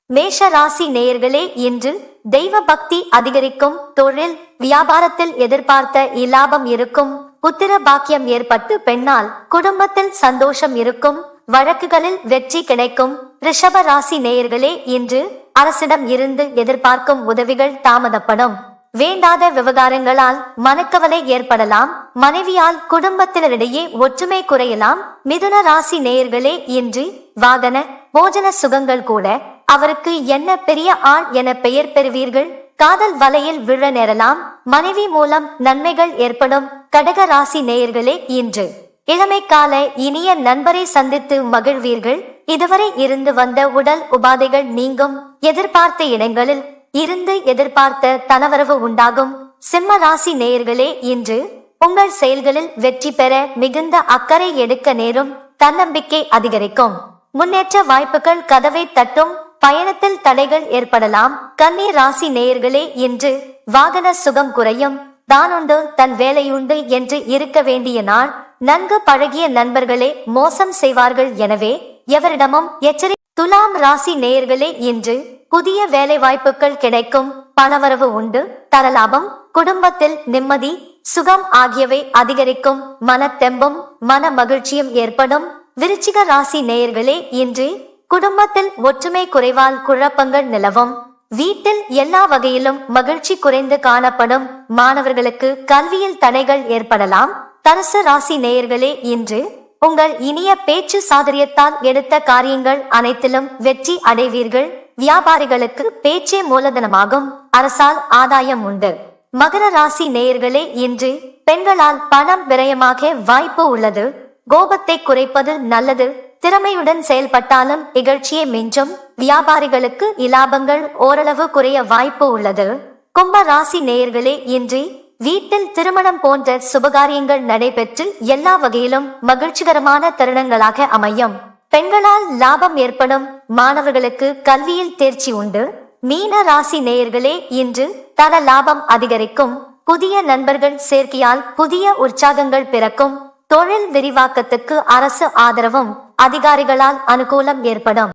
மேஷ ராசி நேயர்களே, இன்று தெய்வ பக்தி அதிகரிக்கும். தொழில் வியாபாரத்தில் எதிர்பார்த்த இலாபம் இருக்கும். புத்திர பாக்கியம் ஏற்பட்டு பெண்ணால் குடும்பத்தில் சந்தோஷம் இருக்கும். வழக்குகளில் வெற்றி கிடைக்கும். ரிஷப ராசி நேயர்களே, இன்று அரசிடம் இருந்து எதிர்பார்க்கும் உதவிகள் தாமதப்படும். வேண்டாத விவகாரங்களால் மனக்கவலை ஏற்படலாம். மனைவியால் குடும்பத்தினரிடையே ஒற்றுமை குறையலாம். மிதுன ராசி நேயர்களே, இன்று வாகன போஜன சுகங்கள் கூட. அவருக்கு என்ன பெரிய ஆள் என பெயர் பெறுவீர்கள். காதல் வலையில் விழ நேரலாம். மனைவி மூலம் நன்மைகள் ஏற்படும். கடக ராசி நேயர்களே, இன்று இளமை கால இனிய நண்பரை சந்தித்து மகிழ்வீர்கள். இதுவரை இருந்து வந்த உடல் உபாதைகள் நீங்கும். எதிர்பார்த்த இடங்களில் இருந்து எதிர்பார்த்த தனவரவு உண்டாகும். சிம்ம ராசி நேயர்களே, இன்று உங்கள் செயல்களில் வெற்றி பெற மிகுந்த அக்கறை எடுக்க நேரும். தன்னம்பிக்கை அதிகரிக்கும். முன்னேற்ற வாய்ப்புகள் கதவை தட்டும். பயணத்தில் தடைகள் ஏற்படலாம். கன்னி ராசி நேயர்களே, இன்று வாகன சுகம் குறையும். தானுண்டு தன் வேலையுண்டு என்று இருக்க வேண்டிய நாள். நன்கு பழகிய நண்பர்களே மோசம் செய்வார்கள். எனவே எவரிடமும் எச்சரி. துலாம் ராசி நேயர்களே, இன்று புதிய வேலை வாய்ப்புகள் கிடைக்கும். பணவரவு உண்டு. தரலாபம். குடும்பத்தில் நிம்மதி சுகம் ஆகியவை அதிகரிக்கும். மனத்தெம்பும் மன மகிழ்ச்சியும் ஏற்படும். விருச்சிக ராசி நேயர்களே, இன்று குடும்பத்தில் ஒற்றுமை குறைவால் குழப்பங்கள் நிலவும். வீட்டில் எல்லா வகையிலும் மகிழ்ச்சி குறைந்து காணப்படும். மாணவர்களுக்கு கல்வியில் தடைகள் ஏற்படலாம். தனுசு ராசி நேயர்களே, இன்று உங்கள் இனிய பேச்சு சாதுரியத்தால் எடுத்த காரியங்கள் அனைத்திலும் வெற்றி அடைவீர்கள். வியாபாரிகளுக்கு பேச்சே மூலதனமாகும். அரசால் ஆதாயம் உண்டு. மகர ராசி நேயர்களே, இன்று பெண்களால் பணம் விரயமாக வாய்ப்பு உள்ளது. கோபத்தை குறைப்பது நல்லது. திறமையுடன் செயல்பட்டாலும் இகழ்ச்சியை மிஞ்சும். வியாபாரிகளுக்கு இலாபங்கள் ஓரளவு குறைய வாய்ப்பு உள்ளது. கும்ப ராசி நேயர்களே, இன்று வீட்டில் திருமணம் போன்ற சுபகாரியங்கள் நடைபெற்று எல்லா வகையிலும் மகிழ்ச்சிகரமான தருணங்களாக அமையும். பெண்களால் லாபம் ஏற்படும். மாணவர்களுக்கு கல்வியில் தேர்ச்சி உண்டு. மீன ராசி நேயர்களே, இன்று தன லாபம் அதிகரிக்கும். புதிய நண்பர்கள் சேர்க்கையால் புதிய உற்சாகங்கள் பிறக்கும். தொழில் விரிவாக்கத்துக்கு அரசு ஆதரவும் அதிகாரிகளால் அனுகூலம் ஏற்படும்.